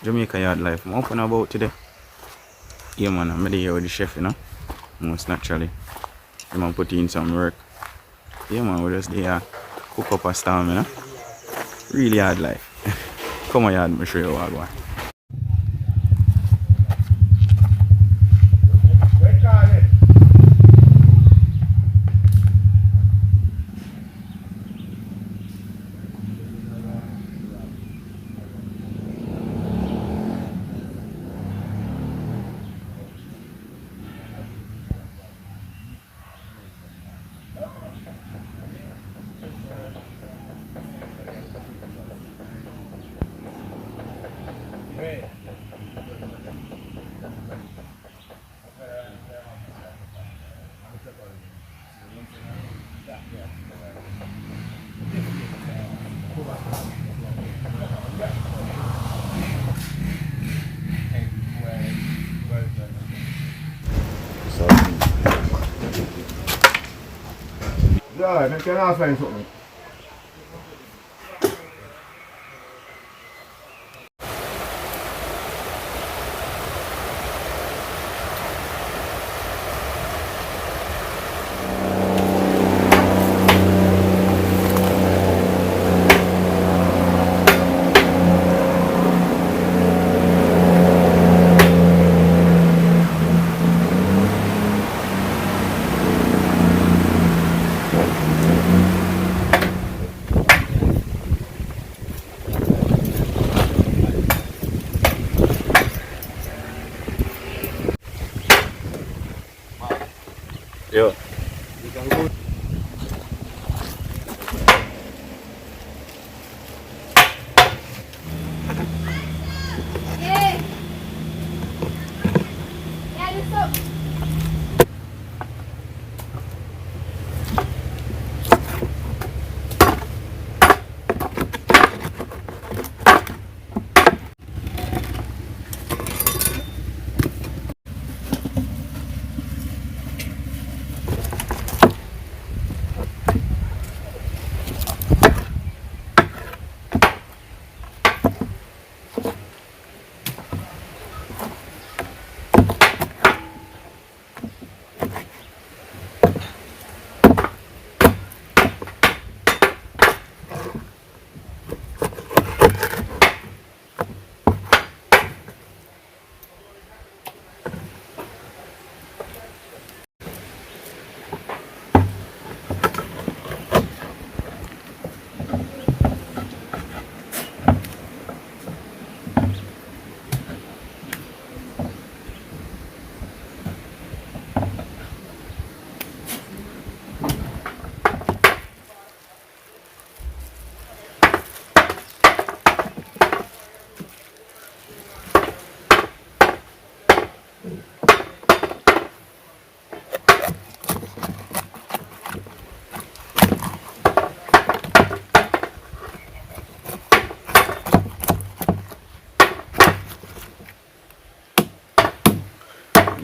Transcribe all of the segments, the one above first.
Jamaica Yard Life. I'm up and about today. Yeah man, I'm here with the chef, you know. Most naturally. The man put in some work. Yeah man, we just there cook up a storm, you know. Really hard life. Come on yard, I'll show you what I want. Ja, dan kan je afheen something. Yo.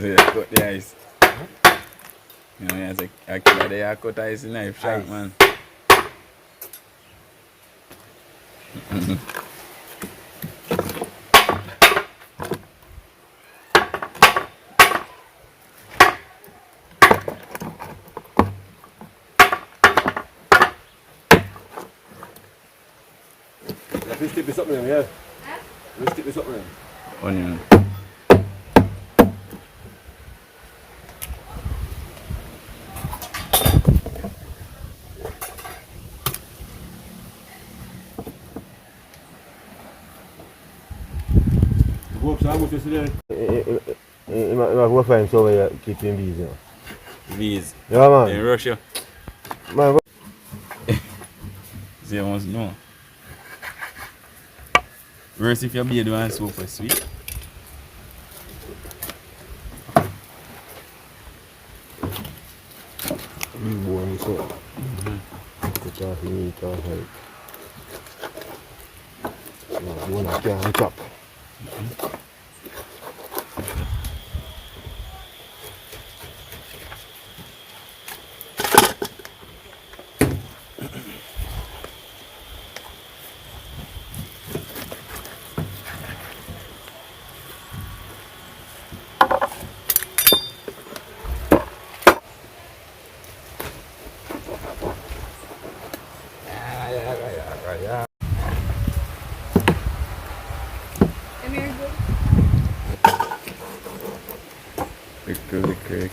Yeah, cut the ice. You know, it's like actually they cut ice in knife sharp, man. We stick this up with him, yeah? We stick this up with him. Onion. Go up, so how much is there? You might go find somewhere keeping bees, you know. Bees. Yeah, man. In Russia. Man, See, I must know. Worse if your beard was super sweet. you born this up. Put off the meat off it. Bone I can't chop.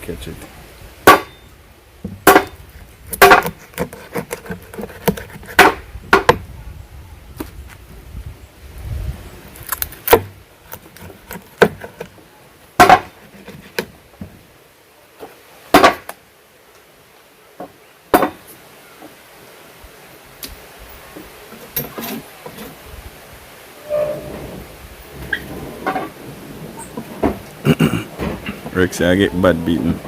catch it. Rex, I get bad beaten.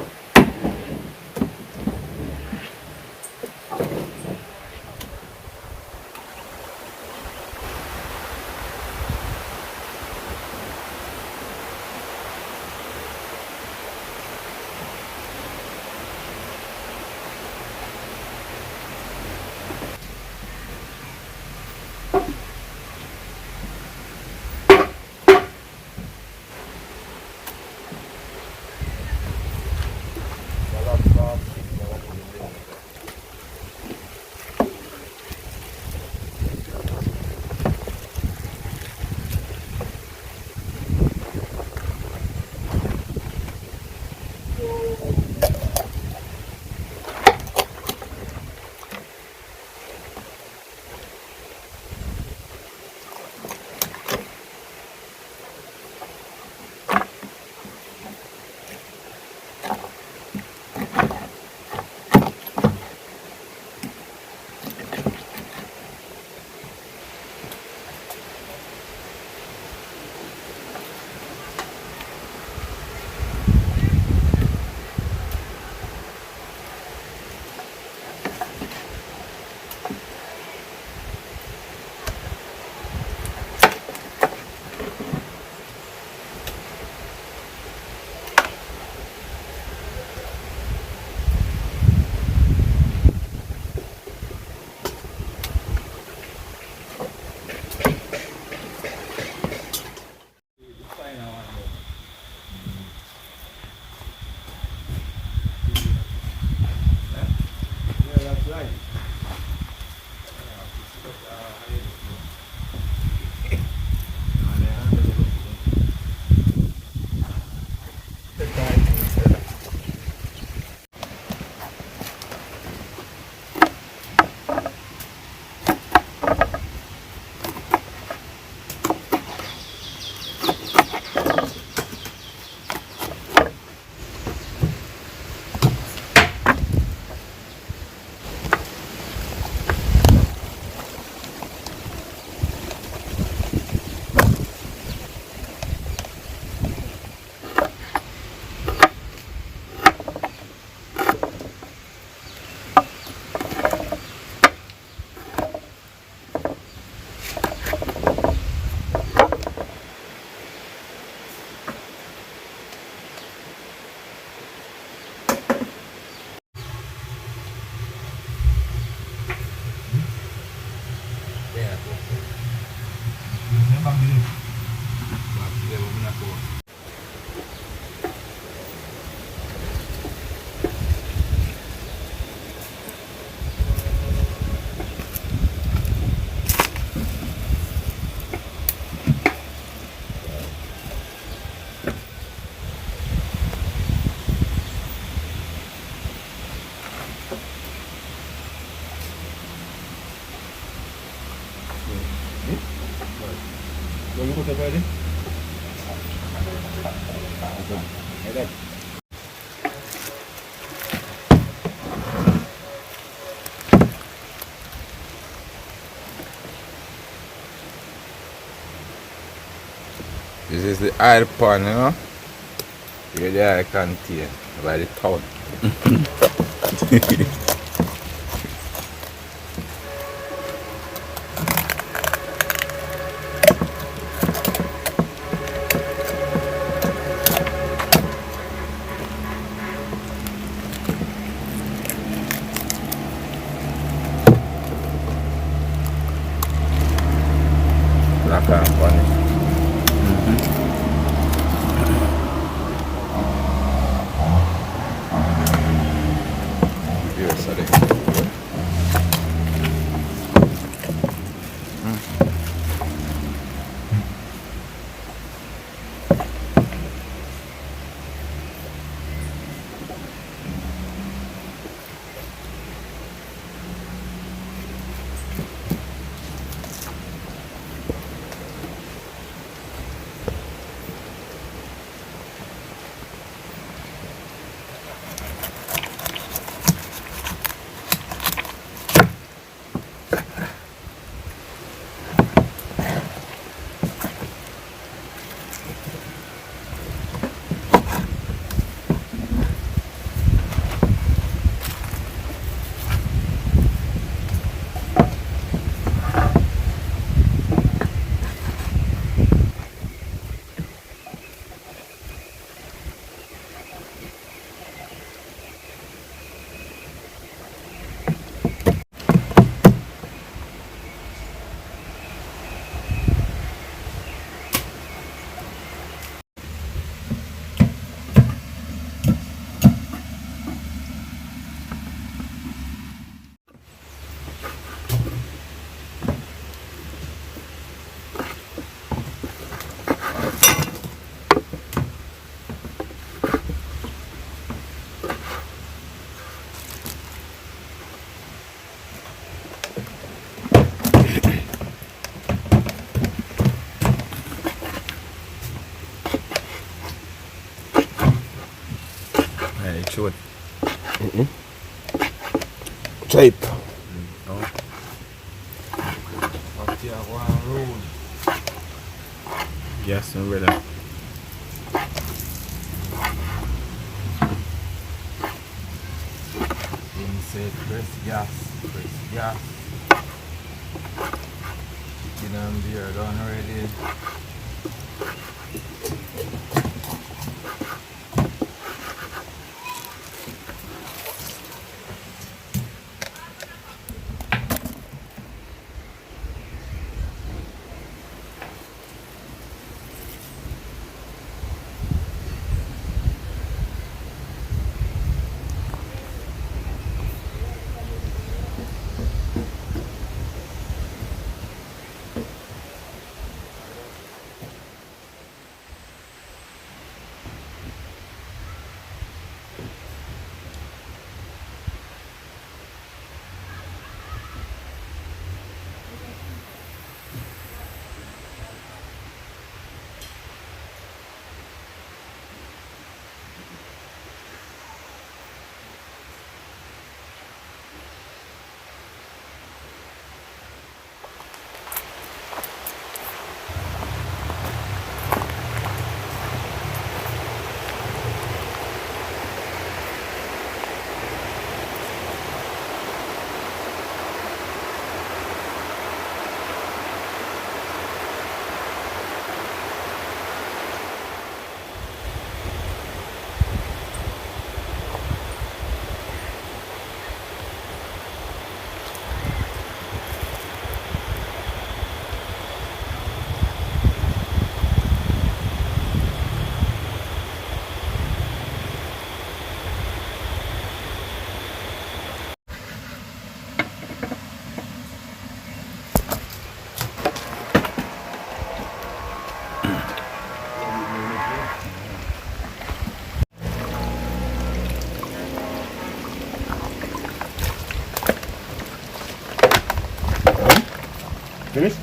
This is the oil pan, you know, where the oil contained by the town. Black and punish. Yes, I think. shoot. Type. No. Up here, one road. Yes, my brother. Inside, press gas. Chicken and beer done already. Finish?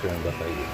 Turn back again.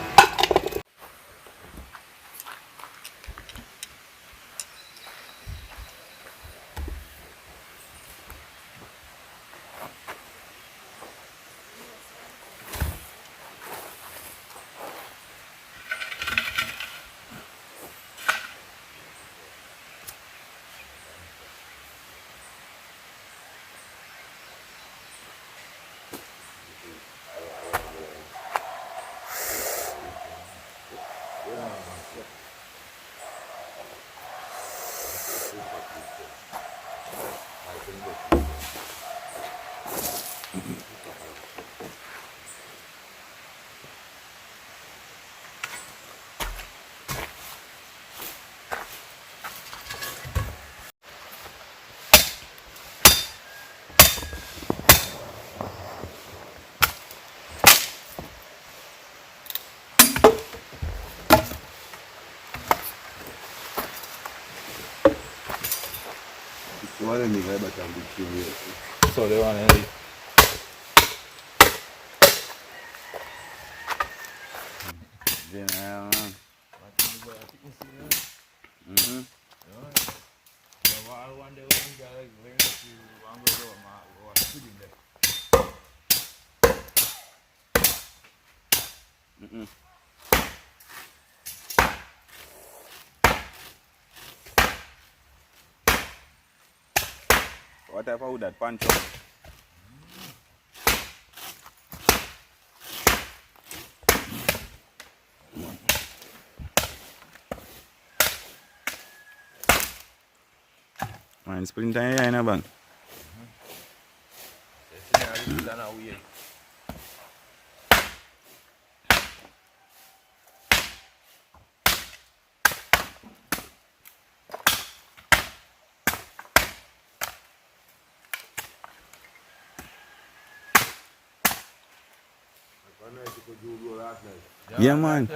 Wale ni gaba tambikiwe. So they want to Yeah, man. Mm-hmm. Mm-mm. What type of wood that punch up? Man, splinter here in a bank. Yeah, man.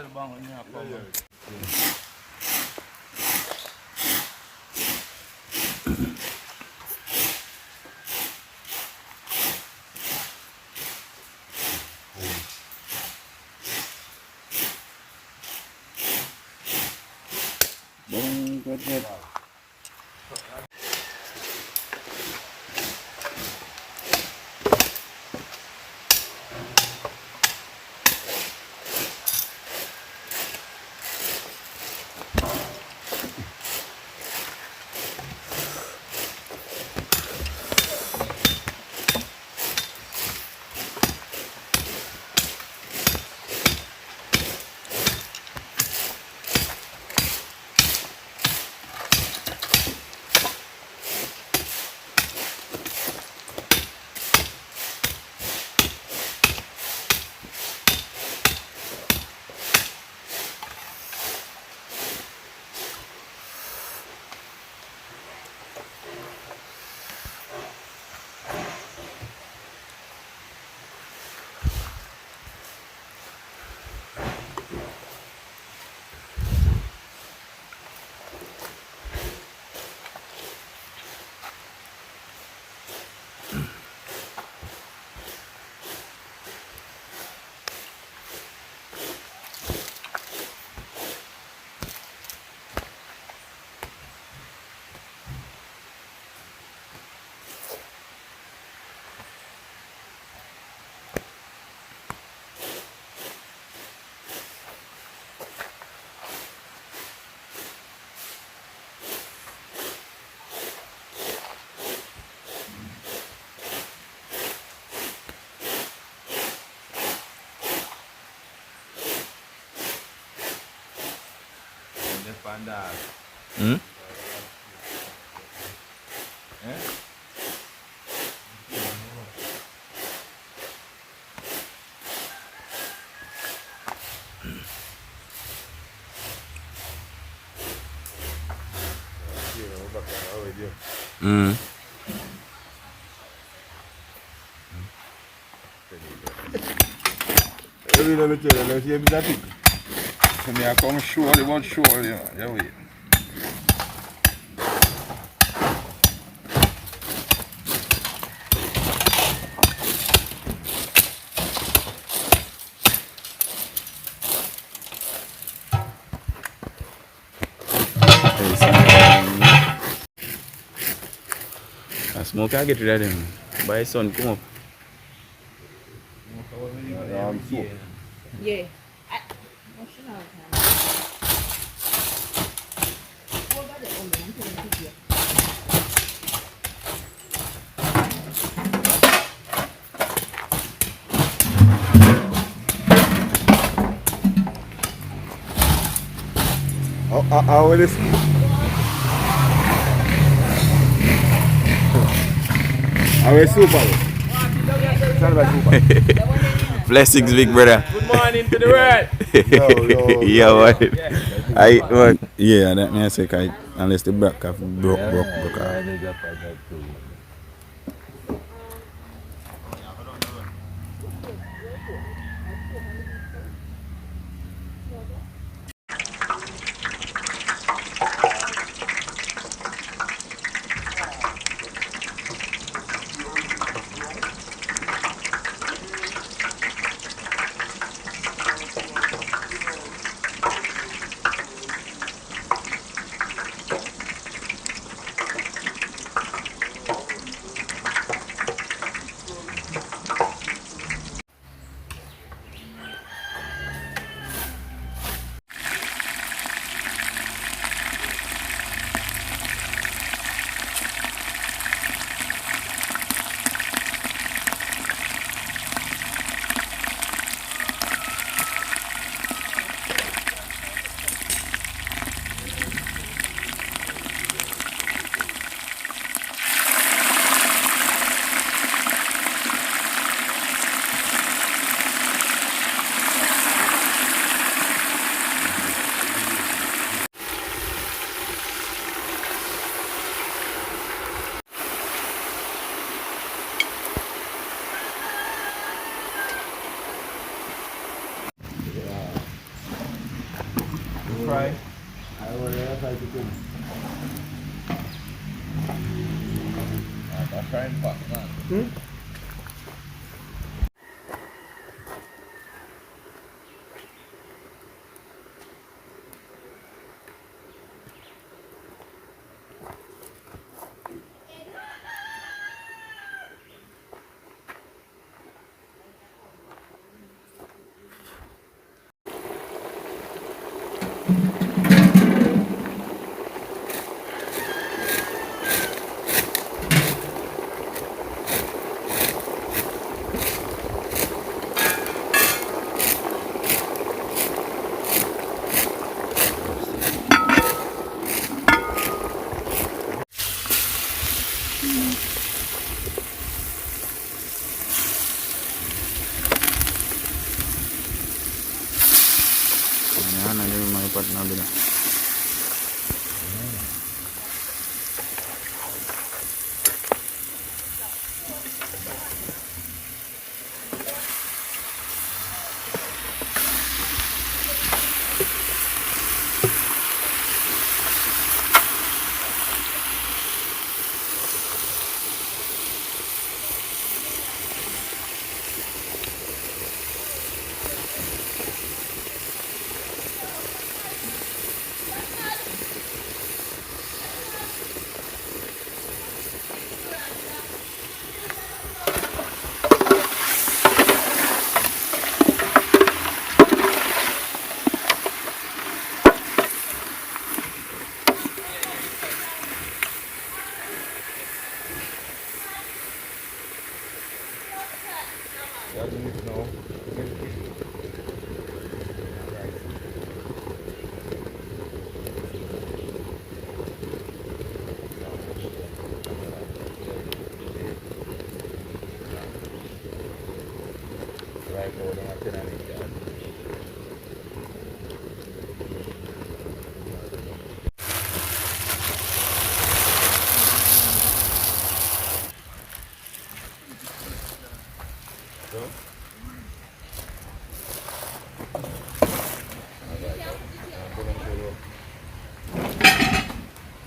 Boom, good. Hmm? Mm. I come surely, but surely, yeah, wait. I smoke, I get rid of them. By sun, come up. Yeah. How will this? How will super? Blessings, big brother. Good morning to the world. Yeah, what? I what? Yeah, that means I say, unless the broke off, broke off. Crime back, man. Ana ni mai partner bila.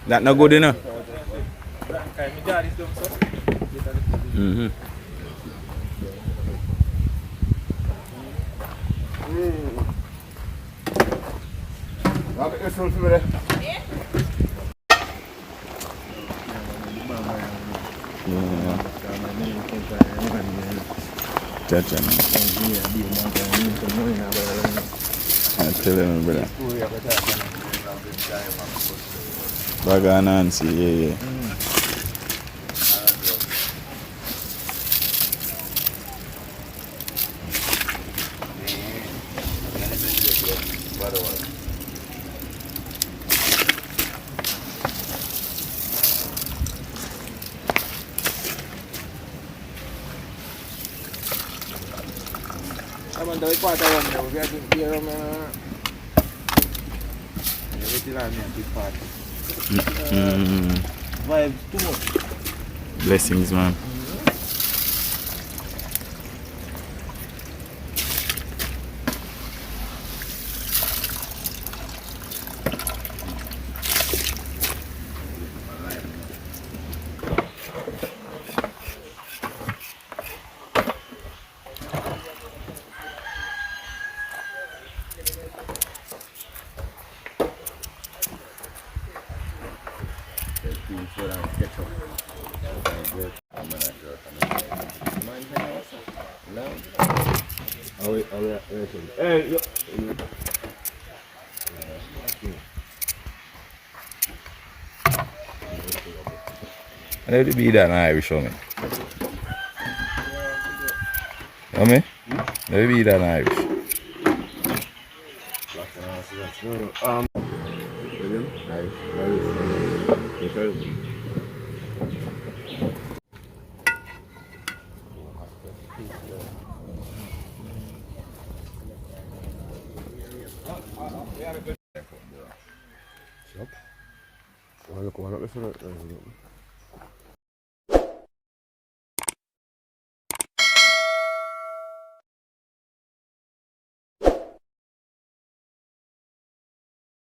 That not good enough. Mm-hmm. Chacha, man. I tell him, brother. Baga Nancy, yeah. Mình tới qua tàu này cái kia mà cái gì là miền Tây Phát. Vibes too much. Blessings, man. Hey, yo. Let it be that Irish show me. You know me? Let it be that Irish. Look, this one.